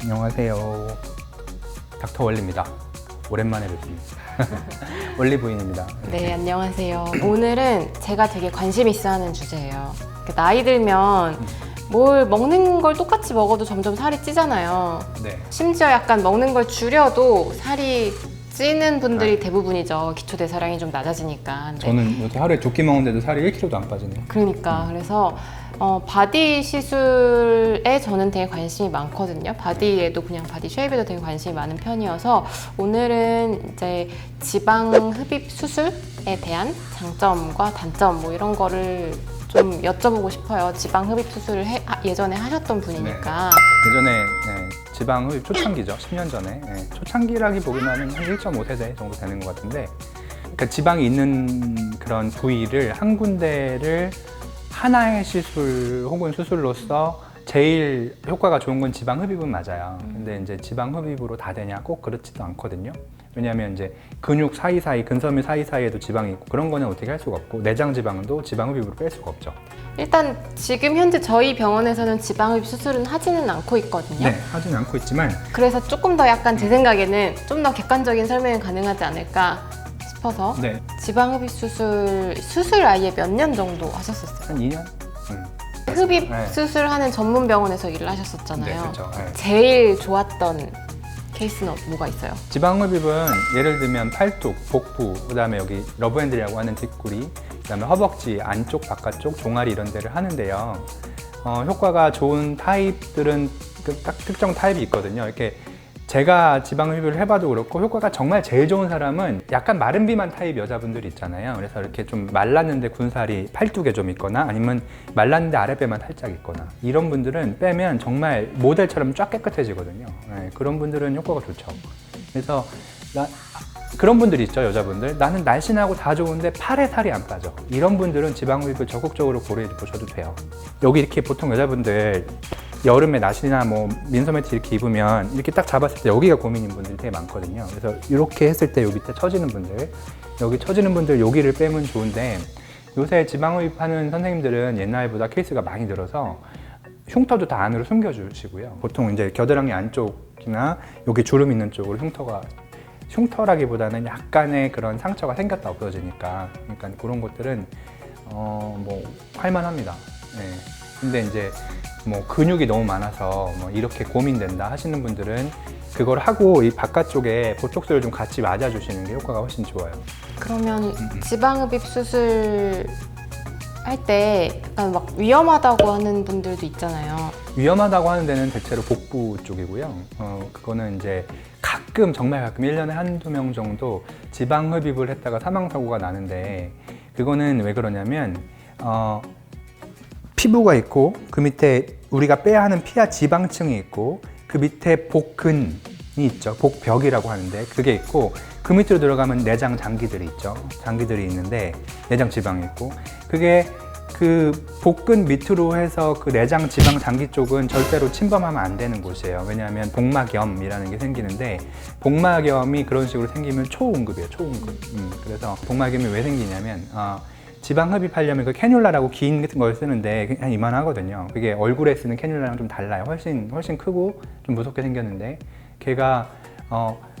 안녕하세요. 닥터 원리입니다. 오랜만에 뵙습니다. 원리 부인입니다. 네, 안녕하세요. 오늘은 제가 되게 관심 있어 하는 주제예요. 나이 들면 뭘 먹는 걸 똑같이 먹어도 점점 살이 찌잖아요. 네. 심지어 약간 먹는 걸 줄여도 살이 찌는 분들이 대부분이죠. 기초대사량이 좀 낮아지니까. 근데 저는 이렇게 하루에 2끼 먹는데도 살이 1kg도 안 빠지네요. 그러니까 그래서 바디 시술에 저는 되게 관심이 많거든요. 바디에도 그냥 바디 쉐입에도 되게 관심이 많은 편이어서 오늘은 이제 지방 흡입 수술에 대한 장점과 단점 뭐 이런 거를 좀 여쭤보고 싶어요. 지방 흡입 수술을 예전에 하셨던 분이니까. 예전에 지방 흡입 초창기죠. 10년 전에. 초창기라기보기는 한 1.5세대 정도 되는 것 같은데, 그러니까 지방이 있는 그런 부위를 한 군데를 하나의 시술 혹은 수술로서 제일 효과가 좋은 건 지방 흡입은 맞아요. 근데 이제 지방 흡입으로 다 되냐? 꼭 그렇지도 않거든요. 왜냐하면 이제 근육 사이사이, 근섬유 사이사이에도 지방이 있고 그런 거는 어떻게 할 수가 없고, 내장 지방도 지방 흡입으로 뺄 수가 없죠. 일단 지금 현재 저희 병원에서는 지방 흡입 수술은 하지는 않고 있거든요. 네, 하지는 않고 있지만 그래서 조금 더 약간 제 생각에는 좀 더 객관적인 설명이 가능하지 않을까 싶어서 네, 지방 흡입 수술 아예 몇 년 정도 하셨었어요? 한 2년? 흡입 네. 수술하는 전문 병원에서 일을 하셨었잖아요. 네, 그렇죠. 네. 제일 좋았던 케이스는 뭐가 있어요? 지방 흡입은 예를 들면 팔뚝, 복부, 그다음에 여기 러브핸들이라고 하는 뒷구리, 그다음에 허벅지 안쪽, 바깥쪽, 종아리 이런 데를 하는데요. 효과가 좋은 타입들은 딱 특정 타입이 있거든요. 이렇게 제가 지방 흡입을 해봐도 그렇고 효과가 정말 제일 좋은 사람은 약간 마른 비만 타입 여자분들이 있잖아요. 그래서 이렇게 좀 말랐는데 군살이 팔뚝에 좀 있거나 아니면 말랐는데 아랫배만 살짝 있거나 이런 분들은 빼면 정말 모델처럼 쫙 깨끗해지거든요. 네, 그런 분들은 효과가 좋죠. 그래서 그런 분들이 있죠, 여자분들. 나는 날씬하고 다 좋은데 팔에 살이 안 빠져. 이런 분들은 지방 흡입을 적극적으로 고려해 보셔도 돼요. 여기 이렇게 보통 여자분들 여름에 나시나 뭐 민소매트 이렇게 입으면 이렇게 딱 잡았을 때 여기가 고민인 분들이 되게 많거든요. 그래서 이렇게 했을 때 여기 밑에 처지는 분들, 여기 처지는 분들 여기를 빼면 좋은데, 요새 지방 흡입하는 선생님들은 옛날보다 케이스가 많이 늘어서 흉터도 다 안으로 숨겨주시고요. 보통 이제 겨드랑이 안쪽이나 여기 주름 있는 쪽으로 흉터라기보다는 약간의 그런 상처가 생겼다 없어지니까, 그러니까 그런 것들은 뭐 할만합니다. 네. 근데 이제 뭐 근육이 너무 많아서 뭐 이렇게 고민된다 하시는 분들은 그걸 하고 이 바깥쪽에 보톡스를 좀 같이 맞아주시는 게 효과가 훨씬 좋아요. 그러면 지방 흡입 수술 할 때 약간 막 위험하다고 하는 분들도 있잖아요. 위험하다고 하는 데는 대체로 복부 쪽이고요. 그거는 이제 정말 가끔 1년에 한두 명 정도 지방 흡입을 했다가 사망사고가 나는데, 그거는 왜 그러냐면 피부가 있고 그 밑에 우리가 빼야 하는 피하 지방층이 있고 그 밑에 복근이 있죠. 복벽이라고 하는데 그게 있고, 그 밑으로 들어가면 내장 장기들이 있죠. 장기들이 있는데 내장 지방이 있고, 그게 그 복근 밑으로 해서 그 내장 지방 장기 쪽은 절대로 침범하면 안 되는 곳이에요. 왜냐하면 복막염이라는 게 생기는데, 복막염이 그런 식으로 생기면 초응급이에요. 초응급. 그래서 복막염이 왜 생기냐면 지방 흡입하려면 그 캐뉼라라고 긴 걸 쓰는데 한 이만하거든요. 그게 얼굴에 쓰는 캐뉼라랑 좀 달라요. 훨씬 크고 좀 무섭게 생겼는데, 걔가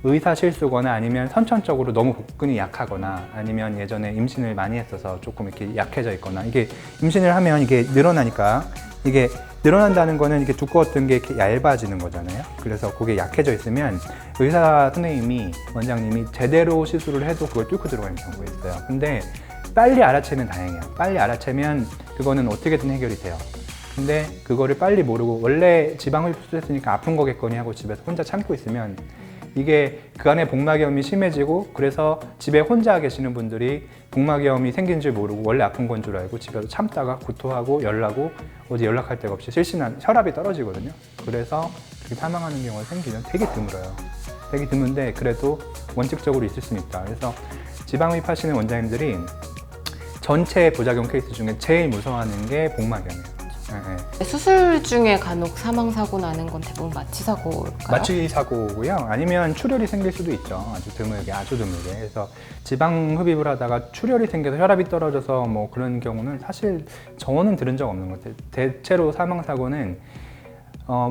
의사 실수거나 아니면 선천적으로 너무 복근이 약하거나 아니면 예전에 임신을 많이 했어서 조금 이렇게 약해져 있거나, 이게 임신을 하면 이게 늘어나니까, 이게 늘어난다는 거는 이렇게 두꺼웠던 게 이렇게 얇아지는 거잖아요. 그래서 그게 약해져 있으면 의사 선생님이, 원장님이 제대로 시술을 해도 그걸 뚫고 들어가는 경우가 있어요. 근데 빨리 알아채면 다행이에요. 빨리 알아채면 그거는 어떻게든 해결이 돼요. 근데 그거를 빨리 모르고 원래 지방 흡입 수술했으니까 아픈 거겠거니 하고 집에서 혼자 참고 있으면 이게 그 안에 복막염이 심해지고, 그래서 집에 혼자 계시는 분들이 복막염이 생긴 줄 모르고 원래 아픈 건 줄 알고 집에서 참다가 구토하고 열나고 어디 연락할 데가 없이 실신한 혈압이 떨어지거든요. 그래서 그렇게 사망하는 경우가 생기면 되게 드물어요. 되게 드문데 그래도 원칙적으로 있을 수는 있다. 그래서 지방 흡입하시는 원장님들이 전체 부작용 케이스 중에 제일 무서워하는 게 복막염이에요. 수술 중에 간혹 사망 사고 나는 건 대부분 마취 사고일까요? 마취 사고고요. 아니면 출혈이 생길 수도 있죠. 아주 드물게. 그래서 지방 흡입을 하다가 출혈이 생겨서 혈압이 떨어져서 뭐 그런 경우는 사실 저는 들은 적 없는 것 같아요. 대체로 사망 사고는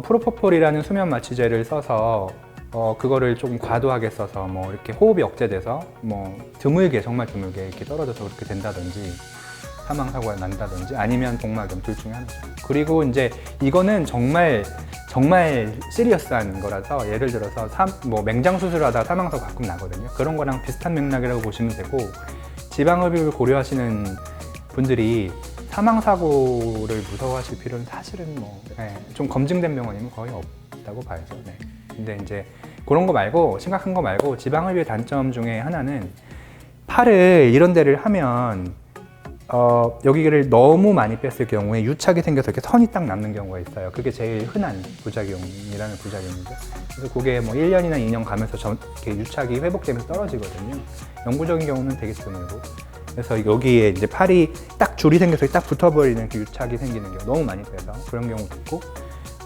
프로포폴이라는 수면 마취제를 써서 그거를 조금 과도하게 써서 뭐 이렇게 호흡이 억제돼서 뭐 드물게, 정말 드물게 이렇게 떨어져서 그렇게 된다든지 사망 사고가 난다든지 아니면 복막염 둘 중에 하나죠. 그리고 이제 이거는 정말 시리어스한 거라서 예를 들어서 뭐 맹장 수술하다가 사망 사고 가끔 나거든요. 그런 거랑 비슷한 맥락이라고 보시면 되고, 지방 흡입을 고려하시는 분들이 사망 사고를 무서워하실 필요는 사실은 좀 검증된 병원이면 거의 없다고 봐야죠. 네. 근데 이제 그런 거 말고, 심각한 거 말고, 지방 흡입의 단점 중에 하나는 팔을 이런 데를 하면 여기를 너무 많이 뺐을 경우에 유착이 생겨서 이렇게 선이 딱 남는 경우가 있어요. 그게 제일 흔한 부작용이라는 부작용이죠. 그래서 그게 뭐 1년이나 2년 가면서 이렇게 유착이 회복되면서 떨어지거든요. 영구적인 경우는 되게 드물고. 그래서 여기에 이제 팔이 딱 줄이 생겨서 딱 붙어버리는 그 유착이 생기는 경우, 너무 많이 빼서 그런 경우도 있고,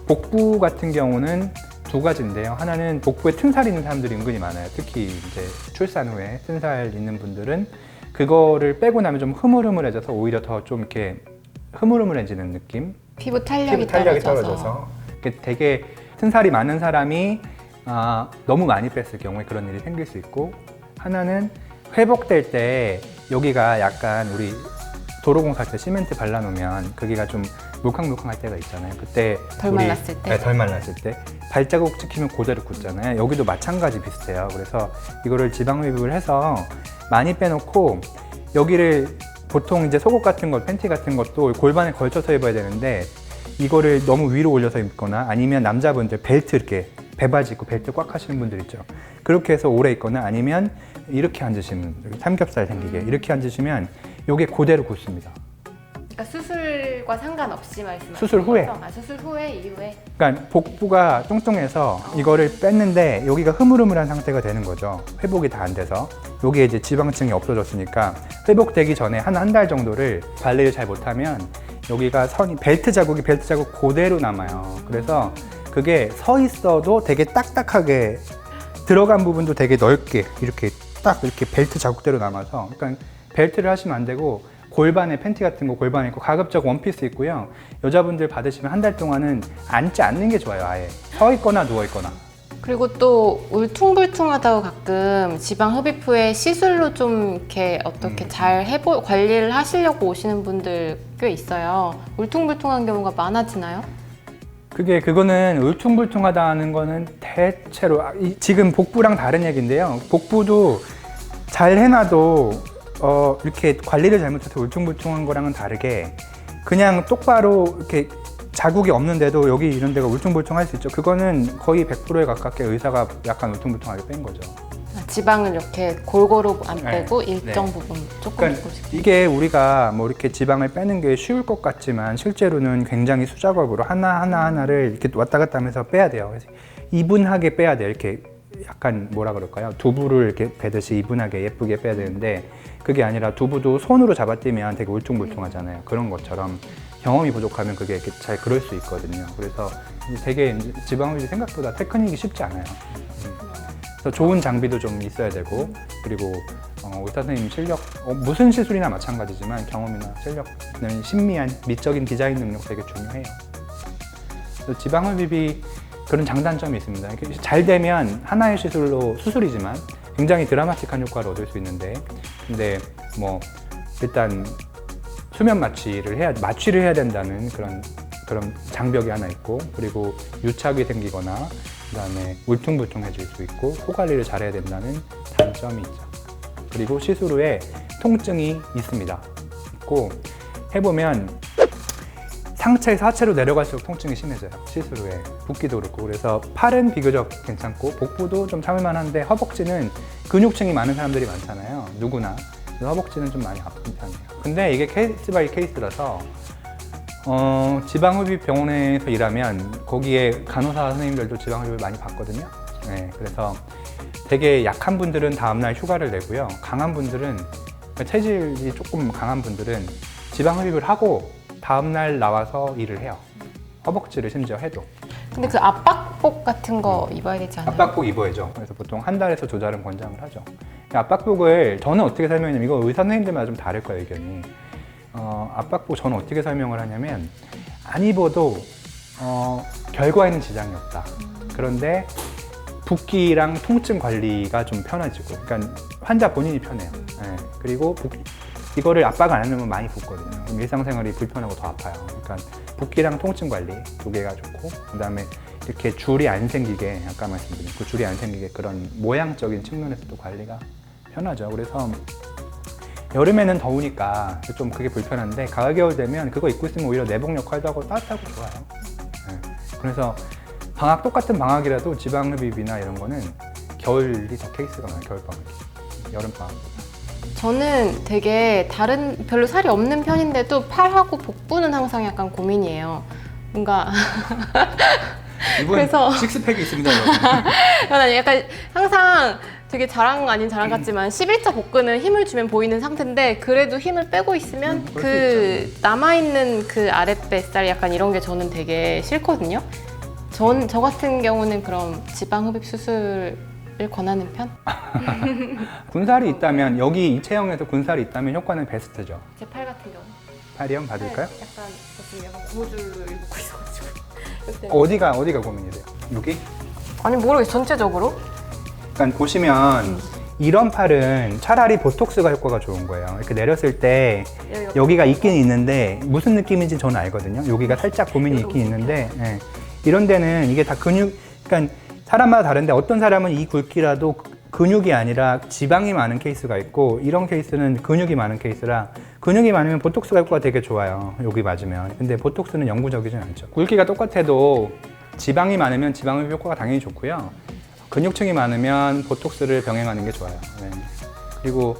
복부 같은 경우는 두 가지인데요. 하나는 복부에 튼살 있는 사람들이 은근히 많아요. 특히 이제 출산 후에 튼살 있는 분들은 그거를 빼고 나면 좀 흐물흐물해져서 오히려 더 좀 이렇게 흐물흐물해지는 느낌? 피부 탄력이 떨어져서 되게 튼살이 많은 사람이 너무 많이 뺐을 경우에 그런 일이 생길 수 있고, 하나는 회복될 때 여기가 약간 우리 도로공사할 때 시멘트 발라놓으면 거기가 좀 물캉물캉할 때가 있잖아요. 그때 덜 말랐을 때? 네, 덜 말랐을 때 발자국 찍히면 그대로 굳잖아요. 여기도 마찬가지 비슷해요. 그래서 이거를 지방 흡입을 해서 많이 빼놓고, 여기를 보통 이제 속옷 같은 것, 팬티 같은 것도 골반에 걸쳐서 입어야 되는데, 이거를 너무 위로 올려서 입거나 아니면 남자분들 벨트 이렇게 배바지 입고 벨트 꽉 하시는 분들 있죠. 그렇게 해서 오래 입거나 아니면 이렇게 앉으시면, 여기 삼겹살 생기게 이렇게 앉으시면 이게 그대로 굳습니다. 그러니까 수술과 상관없이 말씀하시는 수술 후에. 거죠? 수술 후에, 이후에? 그러니까 복부가 뚱뚱해서 이거를 뺐는데 여기가 흐물흐물한 상태가 되는 거죠. 회복이 다 안 돼서. 여기에 이제 지방층이 없어졌으니까 회복되기 전에 한 달 정도를 관리를 잘 못하면 여기가 선이, 벨트 자국 그대로 남아요. 그래서 그게 서 있어도 되게 딱딱하게 들어간 부분도 되게 넓게 이렇게 딱 이렇게 벨트 자국대로 남아서, 그러니까 벨트를 하시면 안 되고 골반에 팬티 같은 거 골반에 입고 가급적 원피스 입고요. 여자분들 받으시면 한 달 동안은 앉지 않는 게 좋아요. 아예 서 있거나 누워 있거나. 그리고 또 울퉁불퉁하다고 가끔 지방 흡입 후에 시술로 좀 이렇게 어떻게 잘 관리를 하시려고 오시는 분들 꽤 있어요. 울퉁불퉁한 경우가 많아지나요? 그거는 울퉁불퉁하다는 거는 대체로 지금 복부랑 다른 얘기인데요. 복부도 잘 해놔도 이렇게 관리를 잘못해서 울퉁불퉁한 거랑은 다르게 그냥 똑바로 이렇게 자국이 없는데도 여기 이런 데가 울퉁불퉁할 수 있죠. 그거는 거의 100%에 가깝게 의사가 약간 울퉁불퉁하게 뺀 거죠. 지방을 이렇게 골고루 안 빼고 일정 부분 조금씩. 이게 우리가 뭐 이렇게 지방을 빼는 게 쉬울 것 같지만 실제로는 굉장히 수작업으로 하나를 이렇게 왔다 갔다 하면서 빼야 돼요. 그래서 이분하게 빼야 돼요. 이렇게 약간 뭐라 그럴까요? 두부를 이렇게 베듯이 이분하게 예쁘게 빼야 되는데, 그게 아니라 두부도 손으로 잡아떼면 되게 울퉁불퉁하잖아요. 그런 것처럼 경험이 부족하면 그게 이렇게 잘 그럴 수 있거든요. 그래서 되게 지방 흡입이 생각보다 테크닉이 쉽지 않아요. 그래서 좋은 장비도 좀 있어야 되고, 그리고 의사 선생님 실력, 무슨 시술이나 마찬가지지만 경험이나 실력은 신미한 미적인 디자인 능력 되게 중요해요. 그래서 지방 흡입이 그런 장단점이 있습니다. 잘 되면 하나의 수술이지만 굉장히 드라마틱한 효과를 얻을 수 있는데, 근데 뭐 일단 수면 마취를 해야 된다는 그런 장벽이 하나 있고, 그리고 유착이 생기거나 그다음에 울퉁불퉁해질 수 있고 코 관리를 잘해야 된다는 단점이 있죠. 그리고 시술 후에 통증이 있습니다. 있고 해보면 상체에서 하체로 내려갈수록 통증이 심해져요. 시술 후에 붓기도 그렇고. 그래서 팔은 비교적 괜찮고 복부도 좀 참을만 한데 허벅지는 근육층이 많은 사람들이 많잖아요. 누구나. 그래서 허벅지는 좀 많이 아픈 편이에요. 근데 이게 케이스 바이 케이스라서 지방흡입 병원에서 일하면 거기에 간호사 선생님들도 지방흡입을 많이 받거든요. 네, 그래서 되게 약한 분들은 다음날 휴가를 내고요. 강한 분들은, 체질이 조금 강한 분들은 지방흡입을 하고 다음날 나와서 일을 해요. 허벅지를 심지어 해도. 근데 그 압박복 같은 거 입어야 되지 않아요? 압박복 입어야죠. 그래서 보통 한 달에서 2달은 권장을 하죠. 압박복을 저는 어떻게 설명하냐면, 이거 의사 선생님들마다 좀 다를 거예요, 의견이. 압박복 저는 어떻게 설명을 하냐면, 안 입어도 결과에는 지장이 없다. 그런데 붓기랑 통증 관리가 좀 편해지고, 그러니까 환자 본인이 편해요. 네. 그리고 이거를 압박을 안 하면 많이 붓거든요. 그럼 일상생활이 불편하고 더 아파요. 그러니까 붓기랑 통증 관리 2개가 좋고, 그다음에 이렇게 줄이 안 생기게, 아까 말씀드린 그 줄이 안 생기게 그런 모양적인 측면에서도 관리가 편하죠. 그래서 여름에는 더우니까 좀 그게 불편한데, 가을 겨울 되면 그거 입고 있으면 오히려 내복 역할도 하고 따뜻하고 좋아요. 네. 그래서 똑같은 방학이라도 지방 흡입이나 이런 거는 겨울이 더 케이스가 많아요. 겨울 방학이, 여름 방학보다. 저는 되게 별로 살이 없는 편인데도 팔하고 복부는 항상 약간 고민이에요. 뭔가 이분 그래서- 식스팩이 있습니다, 여러분. 저는 약간 항상 되게 자랑 아닌 자랑 같지만 11자 복근은 힘을 주면 보이는 상태인데, 그래도 힘을 빼고 있으면 그럴 그 남아있는 그 아랫뱃살 약간 이런 게 저는 되게 싫거든요. 저 같은 경우는 그럼 지방 흡입 수술을 권하는 편? 군살이 있다면, 여기 이 체형에서 군살이 있다면 효과는 베스트죠. 제 팔 같은 경우. 팔이 형 받을까요? 약간 지금 약간 고무줄을 입고 있어가지고. 이때. 어디가 고민이 돼요? 여기? 아니 모르겠어, 전체적으로. 그러니까 보시면 이런 팔은 차라리 보톡스가 효과가 좋은 거예요. 이렇게 내렸을 때 여기가 있긴 있는데, 무슨 느낌인지 저는 알거든요. 여기가 살짝 고민이 있긴 있는데, 예. 이런 데는 이게 다 근육, 그러니까 사람마다 다른데, 어떤 사람은 이 굵기라도 근육이 아니라 지방이 많은 케이스가 있고, 이런 케이스는 근육이 많은 케이스라, 근육이 많으면 보톡스가 효과가 되게 좋아요. 여기 맞으면. 근데 보톡스는 영구적이진 않죠. 굵기가 똑같아도 지방이 많으면 지방흡입 효과가 당연히 좋고요. 근육층이 많으면 보톡스를 병행하는 게 좋아요. 네. 그리고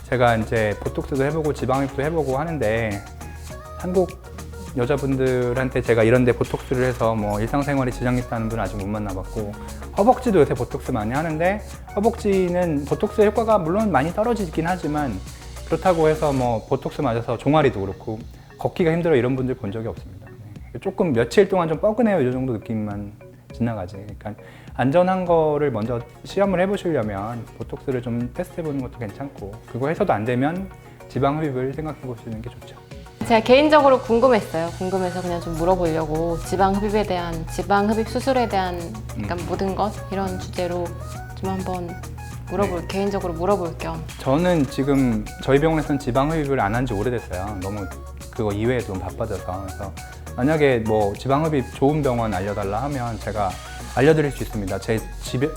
제가 이제 보톡스도 해보고 지방흡입도 해보고 하는데, 한국 여자분들한테 제가 이런데 보톡스를 해서 뭐 일상생활에 지장이 있다는 분은 아직 못 만나봤고, 허벅지도 요새 보톡스 많이 하는데, 허벅지는 보톡스의 효과가 물론 많이 떨어지긴 하지만, 그렇다고 해서 뭐 보톡스 맞아서 종아리도 그렇고 걷기가 힘들어 이런 분들 본 적이 없습니다. 네. 조금 며칠 동안 좀 뻐근해요, 이 정도 느낌만 지나가지. 그러니까 안전한 거를 먼저 시험을 해보시려면 보톡스를 좀 테스트 해보는 것도 괜찮고, 그거 해서도 안 되면 지방 흡입을 생각해 보시는 게 좋죠. 제가 개인적으로 궁금했어요. 궁금해서 그냥 좀 물어보려고, 지방 흡입 수술에 대한 약간 모든 것 이런 주제로 좀 한번 개인적으로 물어볼 겸. 저는 지금 저희 병원에서는 지방 흡입을 안 한 지 오래됐어요. 너무 그거 이외에 좀 바빠져서. 그래서 만약에 뭐 지방 흡입 좋은 병원 알려달라 하면 제가 알려드릴 수 있습니다. 제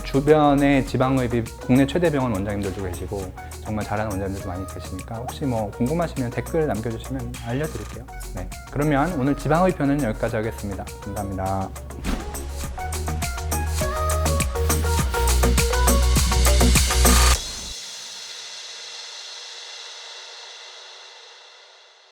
주변에 지방 흡입 국내 최대 병원 원장님들도 계시고 정말 잘하는 원장님들도 많이 계시니까, 혹시 뭐 궁금하시면 댓글 남겨주시면 알려드릴게요. 네, 그러면 오늘 지방 흡입 편은 여기까지 하겠습니다. 감사합니다.